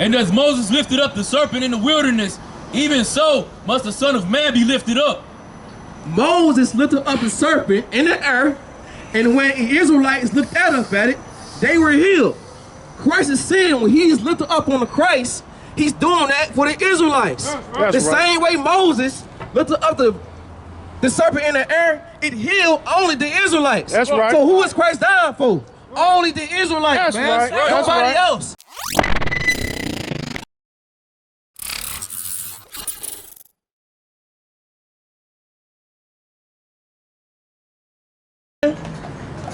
And as Moses lifted up the serpent in the wilderness, even so must the Son of Man be lifted up. Moses lifted up the serpent in the earth, and when the Israelites looked at it, they were healed. Christ is saying when he's lifted up on the Christ, he's doing that for the Israelites. Same way Moses lifted up the serpent in the air, it healed only the Israelites. That's right. So who is Christ dying for? Only the Israelites, That's man. right. That's Nobody right. else.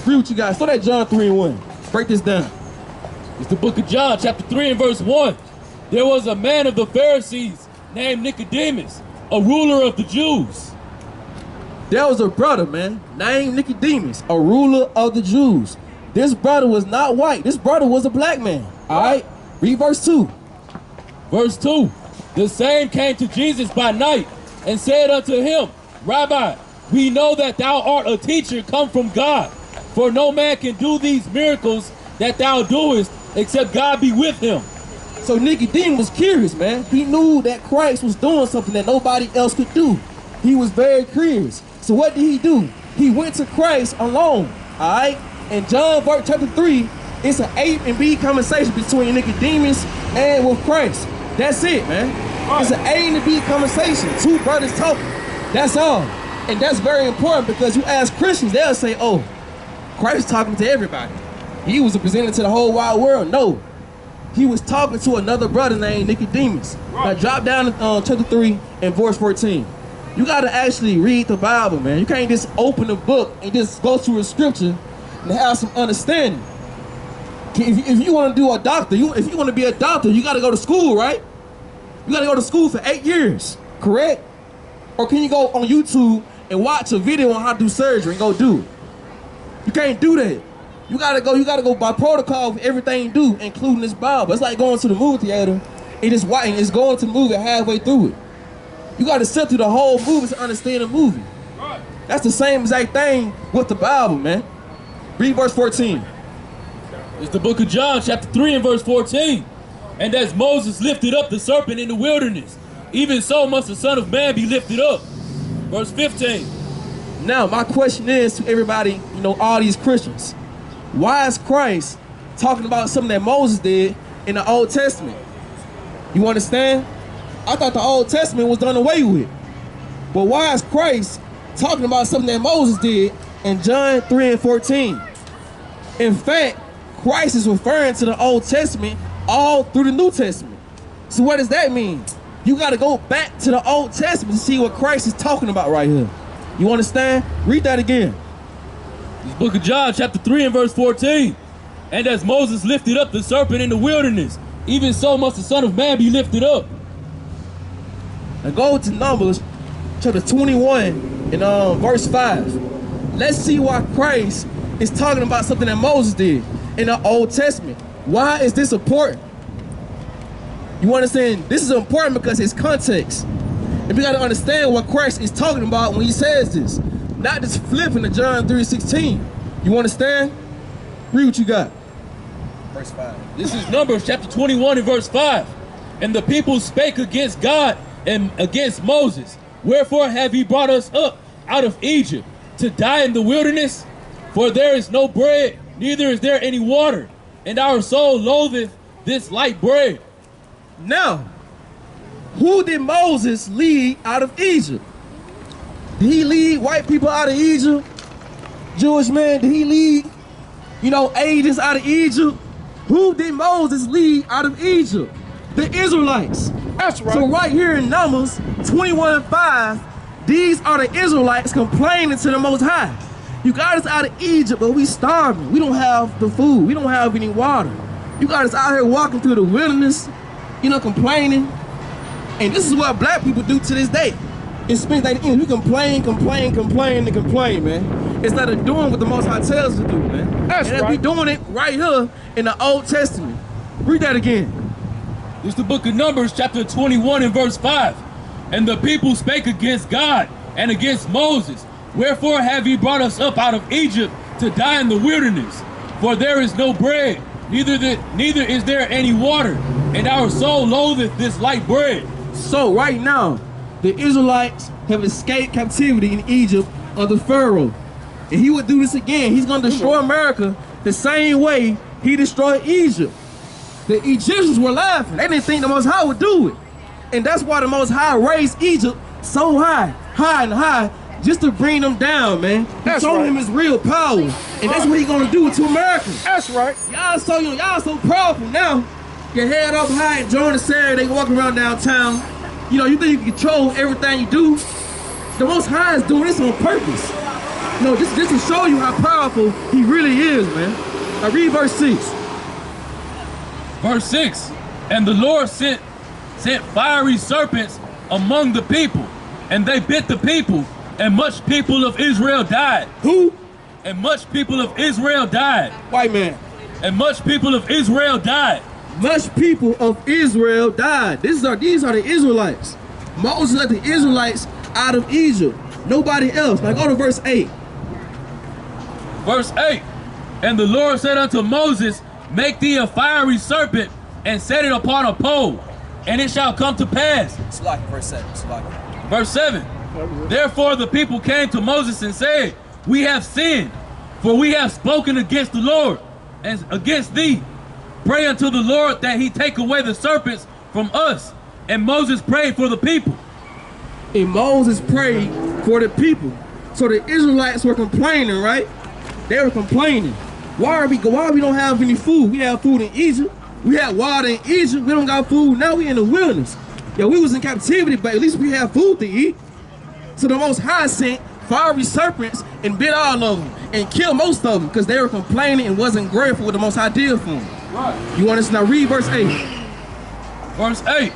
Read what you got. Start at John 3:1. Break this down. It's the book of John, chapter 3 and verse 1. There was a man of the Pharisees named Nicodemus, a ruler of the Jews. There was a brother, man, named Nicodemus, a ruler of the Jews. This brother was not white. This brother was a black man. All right? Read verse 2. Verse 2. The same came to Jesus by night and said unto him, Rabbi, we know that thou art a teacher come from God, for no man can do these miracles that thou doest except God be with him. So Nicodemus was curious, man. He knew that Christ was doing something that nobody else could do. He was very curious. So what did he do? He went to Christ alone, all right? In John chapter 3, it's an A and B conversation between Nicodemus and with Christ. That's it, man. It's an A and B conversation. Two brothers talking. That's all. And that's very important because you ask Christians, they'll say, oh, Christ talking to everybody. He was presented to the whole wide world. No. He was talking to another brother named Nicodemus. Now drop down to chapter 3 and verse 14. You got to actually read the Bible, man. You can't just open the book and just go through a scripture and have some understanding. If you want to do a doctor, if you want to be a doctor, you got to go to school, right? You got to go to school for 8 years, correct? Or can you go on YouTube and watch a video on how to do surgery and go do it? You can't do that. You gotta go by protocol for everything you do, including this Bible. It's like going to the movie theater and it's going to the movie halfway through it. You gotta sit through the whole movie to understand the movie. That's the same exact thing with the Bible, man. Read verse 14. It's the book of John, chapter 3 and verse 14. And as Moses lifted up the serpent in the wilderness, even so must the Son of Man be lifted up. Verse 15. Now, my question is to everybody, all these Christians. Why is Christ talking about something that Moses did in the Old Testament? You understand? I thought the Old Testament was done away with. But why is Christ talking about something that Moses did in John 3 and 14? In fact, Christ is referring to the Old Testament all through the New Testament. So what does that mean? You got to go back to the Old Testament to see what Christ is talking about right here. You understand? Read that again. This book of John, chapter 3 and verse 14. And as Moses lifted up the serpent in the wilderness, even so must the Son of Man be lifted up. Now go to Numbers, chapter 21 and verse 5. Let's see why Christ is talking about something that Moses did in the Old Testament. Why is this important? You understand? This is important because it's context. And we got to understand what Christ is talking about when he says this. Not just flipping to John 3:16. You understand? Read what you got. Verse 5. This is Numbers chapter 21 and verse 5. And the people spake against God and against Moses. Wherefore have he brought us up out of Egypt to die in the wilderness? For there is no bread, neither is there any water, and our soul loatheth this light bread. Now, who did Moses lead out of Egypt? Did he lead white people out of Egypt? Jewish man, did he lead, agents out of Egypt? Who did Moses lead out of Egypt? The Israelites. That's right. So right here in Numbers 21 and 5, these are the Israelites complaining to the Most High. You got us out of Egypt, but we starving. We don't have the food. We don't have any water. You got us out here walking through the wilderness, complaining. And this is what black people do to this day. It's spends like we complain, man. Instead of doing what the Most High tells us to do, man. That's right. We doing it right here in the Old Testament. Read that again. This is the book of Numbers, chapter 21 and verse 5. And the people spake against God and against Moses. Wherefore have ye brought us up out of Egypt to die in the wilderness? For there is no bread, neither is there any water, and our soul loatheth this light bread. So right now, the Israelites have escaped captivity in Egypt under Pharaoh. And he would do this again. He's going to destroy America the same way he destroyed Egypt. The Egyptians were laughing. They didn't think the Most High would do it. And that's why the Most High raised Egypt so high and high, just to bring them down, man. He showed him his real power. And that's what he's going to do to America. That's right. Y'all so powerful now. Your head up high, enjoying the Saturday, walking around downtown. You know, you think you can control everything you do. The Most High is doing this on purpose. You know, just to show you how powerful he really is, man. Now read verse 6. Verse 6, and the Lord sent fiery serpents among the people, and they bit the people, and much people of Israel died. Who? And much people of Israel died. White man. And much people of Israel died. Much people of Israel died. These are the Israelites. Moses let the Israelites out of Egypt. Nobody else. Now go to verse 8. Verse 8, and the Lord said unto Moses, make thee a fiery serpent, and set it upon a pole, and it shall come to pass. Verse 7. Verse 7, therefore the people came to Moses and said, we have sinned, for we have spoken against the Lord, and against thee. Pray unto the Lord that he take away the serpents from us. And Moses prayed for the people. And Moses prayed for the people. So the Israelites were complaining, right? They were complaining. Why we don't have any food? We have food in Egypt. We had water in Egypt. We don't got food. Now we in the wilderness. Yeah, we was in captivity, but at least we have food to eat. So the Most High sent fiery serpents and bit all of them and killed most of them because they were complaining and wasn't grateful what the Most High did for them. Right. You want us to now read verse 8. Verse 8.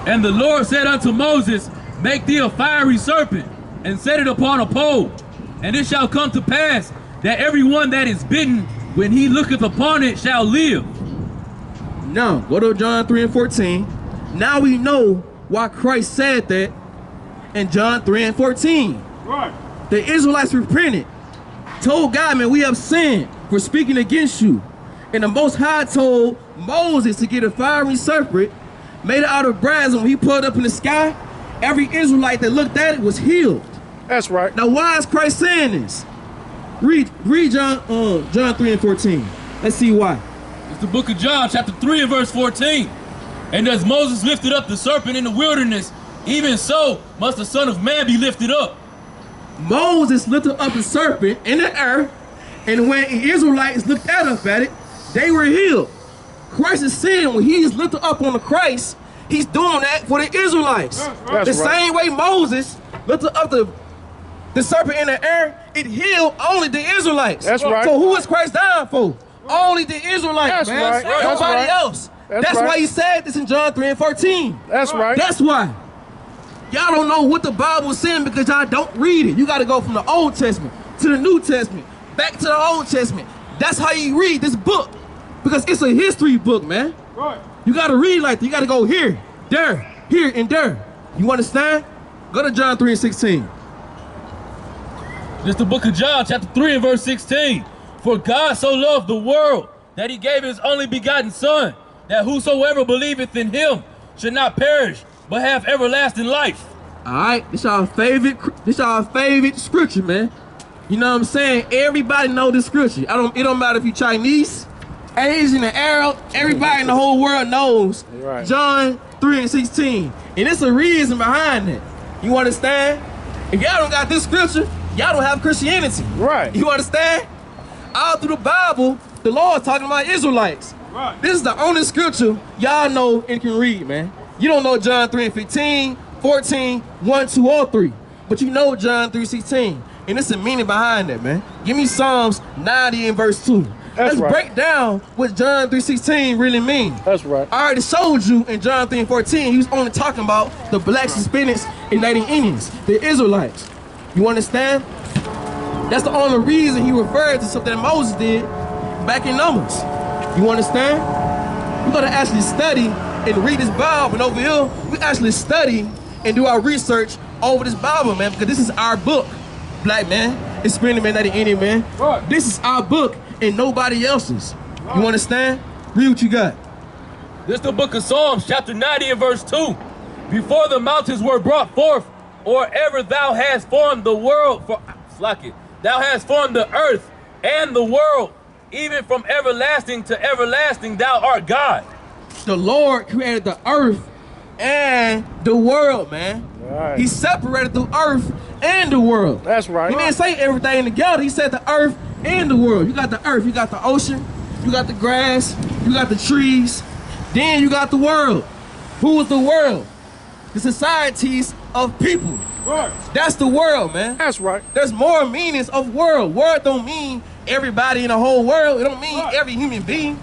And the Lord said unto Moses, make thee a fiery serpent, and set it upon a pole. And it shall come to pass that everyone that is bitten, when he looketh upon it, shall live. Now, go to John 3 and 14. Now we know why Christ said that in John 3 and 14. Right. The Israelites repented, told God, man, we have sinned for speaking against you. And the Most High told Moses to get a fiery serpent, made it out of brass, and when he put it up in the sky, every Israelite that looked at it was healed. That's right. Now, why is Christ saying this? Read John 3 and 14. Let's see why. It's the book of John, chapter 3 and verse 14. And as Moses lifted up the serpent in the wilderness, even so must the Son of Man be lifted up. Moses lifted up the serpent in the earth, and when the Israelites looked at it, they were healed. Christ is saying when he's lifted up on the Christ, he's doing that for the Israelites. That's same way Moses lifted up the serpent in the air, it healed only the Israelites. That's right. So who is Christ dying for? Only the Israelites, That's man. right. That's Nobody right. else. That's right. why he said this in John 3 and 14. That's right. That's why. Y'all don't know what the Bible is saying because y'all don't read it. You got to go from the Old Testament to the New Testament, back to the Old Testament. That's how you read this book because it's a history book, man. Right. You got to read like that. You got to go here, there, here, and there. You understand? Go to John 3 and 16. It's the book of John, chapter 3 and verse 16. For God so loved the world that he gave his only begotten Son, that whosoever believeth in him should not perish, but have everlasting life. All right, this our favorite scripture, man. You know what I'm saying? Everybody know this scripture. It don't matter if you Chinese, Asian, and Arab. Everybody in the whole world knows Right. John 3 and 16. And it's a reason behind it. You understand? If y'all don't got this scripture, y'all don't have Christianity. Right. You understand? All through the Bible, the Lord talking about Israelites. Right. This is the only scripture y'all know and can read, man. You don't know John 3 and 15, 14, 1, 2, or 3. But you know John 3, 16. And it's a meaning behind that, man. Give me Psalms 90 and verse 2. Let's right. break down what John 3:16 really means. That's right. I already showed you in John 3 and 14, he was only talking about the blacks, Hispanics, and Native Indians, the Israelites. You understand? That's the only reason he referred to something that Moses did back in Numbers. You understand? We're gonna actually study and read this Bible, and over here, we actually study and do our research over this Bible, man, because this is our book. Black man, Hispanic man, Native Indian man. Right. This is our book and nobody else's. You understand? Read what you got. This is the book of Psalms, chapter 90 and verse 2. Before the mountains were brought forth, or ever thou hast formed the world, thou hast formed the earth and the world, even from everlasting to everlasting, thou art God. The Lord created the earth and the world, man. Right. He separated the earth and the world. That's right. He didn't say everything together. He said the earth and the world. You got the earth, you got the ocean, you got the grass, you got the trees, then you got the world. Who is the world? The societies of people. Right. That's the world, man. That's right. There's more meanings of world. World don't mean everybody in the whole world. It don't mean every human being.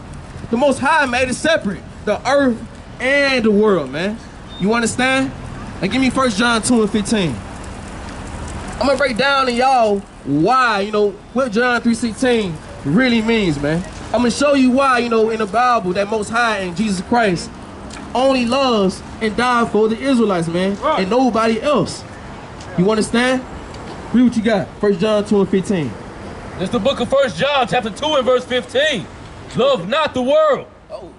The Most High made it separate. The earth and the world, man. You understand? Now give me 1 John 2 and 15. I'm gonna break down to y'all why, what John 3:16 really means, man. I'm gonna show you why, in the Bible, that Most High and Jesus Christ only loves and died for the Israelites, man, and nobody else. You understand? Read what you got. 1 John 2 and 15. This is the book of 1 John, chapter 2 and verse 15. Love not the world,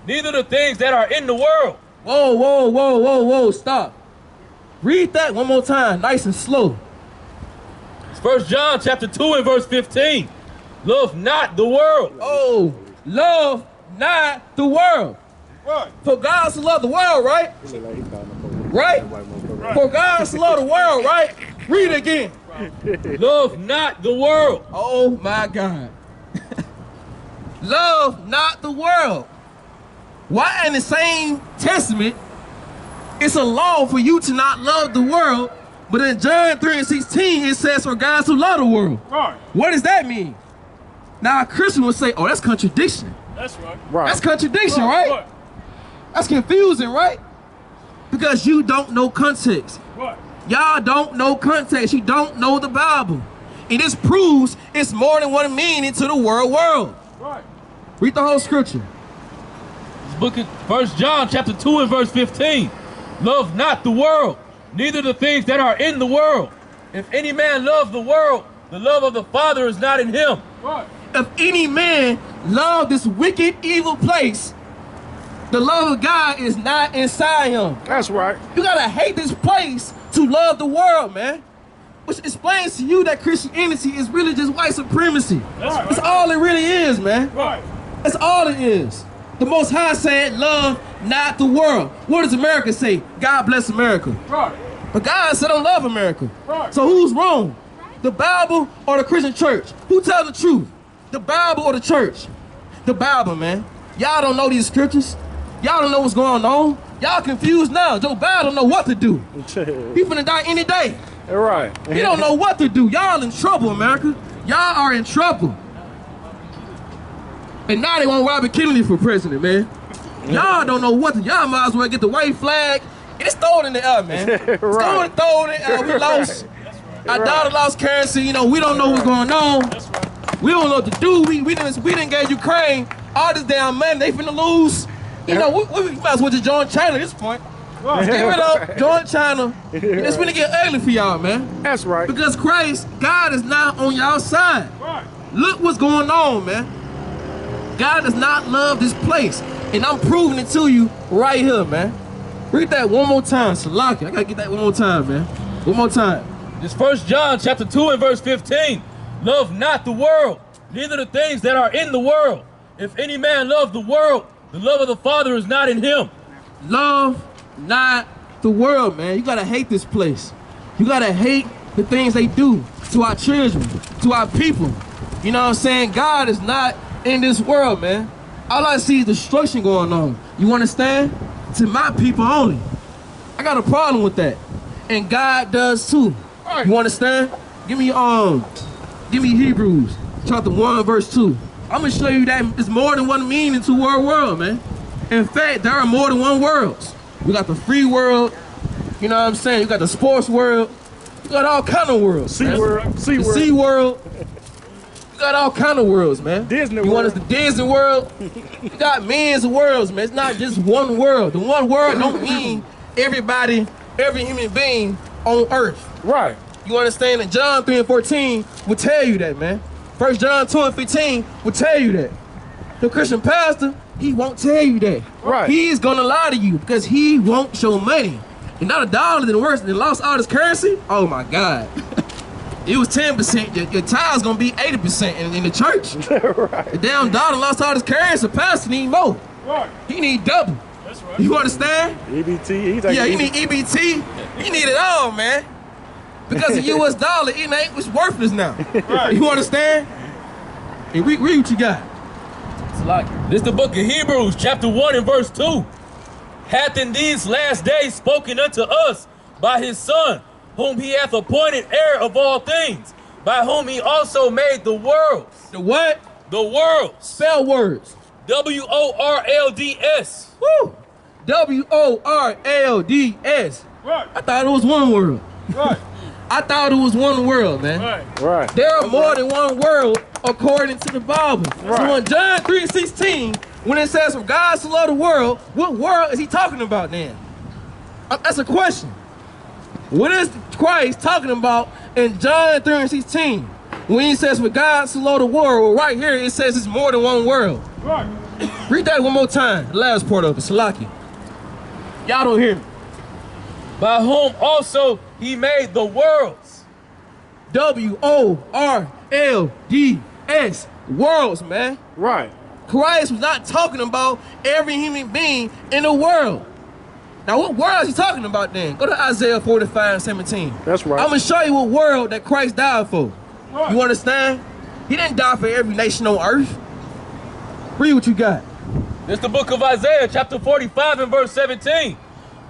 neither the things that are in the world. Whoa, whoa, whoa, whoa, whoa, stop. Read that one more time, nice and slow. It's 1 John, chapter 2 and verse 15. Love not the world. Oh, love not the world. Right. For God so loved the world, right? Right? For God so loved the world, right? Read it again. Love not the world. Oh my God. Love not the world. Why in the same testament it's a law for you to not love the world, but in John 3 and 16 it says for God to love the world. Right. What does that mean? Now a Christian would say, oh, that's contradiction. That's right. That's contradiction, right? That's confusing, right? Because you don't know context. Right. Y'all don't know context. You don't know the Bible. And this proves it's more than one meaning to the world. Right. Read the whole scripture. This book of 1 John, chapter 2 and verse 15. Love not the world, neither the things that are in the world. If any man love the world, the love of the Father is not in him. Right. If any man love this wicked, evil place, the love of God is not inside him. That's right. You gotta hate this place to love the world, man. Which explains to you that Christianity is really just white supremacy. That's all it really is, man. Right. That's all it is. The Most High said, love not the world. What does America say? God bless America. Right. But God said, don't love America. Right. So who's wrong? The Bible or the Christian church? Who tells the truth? The Bible or the church? The Bible, man. Y'all don't know these scriptures. Y'all don't know what's going on. Y'all confused now. Joe Biden don't know what to do. He finna die any day. Right. He don't know what to do. Y'all in trouble, America. Y'all are in trouble. And now they want Robert Kennedy for president, man. Y'all don't know what to. Y'all might as well get the white flag and just throw it in the air, man. Right. Throw it in the air. We lost. Our dollar lost currency. We don't know what's going on. We don't know what to do. We didn't get Ukraine all this damn money. They finna lose. We might as well just join China at this point. Just give it up, join China. It's finna get ugly for y'all, man. That's right. Because Christ, God is not on y'all side. Right. Look what's going on, man. God does not love this place. And I'm proving it to you right here, man. Read that one more time, Salaki. I gotta get that one more time, man. One more time. This 1 John chapter 2 and verse 15. Love not the world, neither the things that are in the world. If any man love the world, the love of the Father is not in him. Love not the world, man. You gotta hate this place. You gotta hate the things they do to our children, to our people. You know what I'm saying? God is not in this world, man. All I see is destruction going on. You understand? To my people only. I got a problem with that. And God does too. You understand? Give me Hebrews chapter 1 verse 2. I'm gonna show you that it's more than one meaning to world, man. In fact, there are more than one worlds. We got the free world, you know what I'm saying? You got the sports world. You got all kind of worlds. Sea world. Sea world. You got all kind of worlds, man. Disney you want world. us the Disney world? You got millions of worlds, man. It's not just one world. The one world don't mean everybody, every human being on earth. Right. You understand? And John 3 and 14 will tell you that, man. 1 John 2 and 15 will tell you that. The Christian pastor, he won't tell you that. Right. He's gonna lie to you because he won't show money. And not $1 than worse, they lost all this currency. Oh my God. It was 10%. Your time's gonna be 80% in the church. Right. The damn dollar lost all this currency. The pastor need more. Right. He need double. That's right. You understand? EBT. Yeah, you need EBT. You need it all, man. Because the US dollar, it's worthless now. Right. You understand? Hey, read what you got. This is the book of Hebrews, chapter 1 and verse 2. Hath in these last days spoken unto us by his Son, whom he hath appointed heir of all things, by whom he also made the worlds. The what? The worlds. Spell words. WORLDS. Woo! WORLDS. Right. I thought it was one world. Right. I thought it was one world, man. Right. Right. There are more than one world according to the Bible. Right. So in John 3:16, when it says from God so loved the world, what world is he talking about then? That's a question. What is Christ talking about in John 3:16? When he says, with God so loved the world, well, right here it says it's more than one world. Right. Read that one more time, the last part of it, Salaki. Y'all don't hear me. By whom also he made the worlds. WORLDS. Worlds, man. Right. Christ was not talking about every human being in the world. Now, what world is he talking about then? Go to Isaiah 45:17. That's right. I'm going to show you what world that Christ died for. Right. You understand? He didn't die for every nation on earth. Read what you got. This is the book of Isaiah, chapter 45 and verse 17.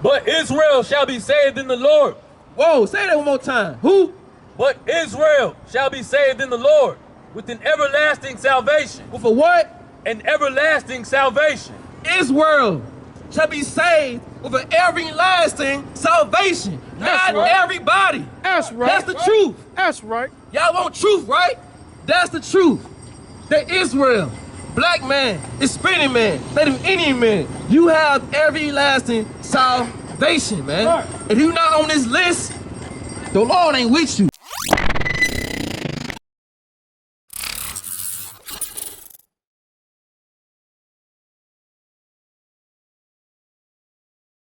But Israel shall be saved in the Lord. Whoa, say that one more time. Who? But Israel shall be saved in the Lord with an everlasting salvation. With a what? An everlasting salvation. Israel shall be saved with an everlasting salvation. That's Not right. everybody. That's right. That's the truth. That's right. Y'all want truth, right? That's the truth. That Israel, black man, Hispanic man, Native Indian man, you have everlasting salvation, man. Right. If you're not on this list, the Lord ain't with you.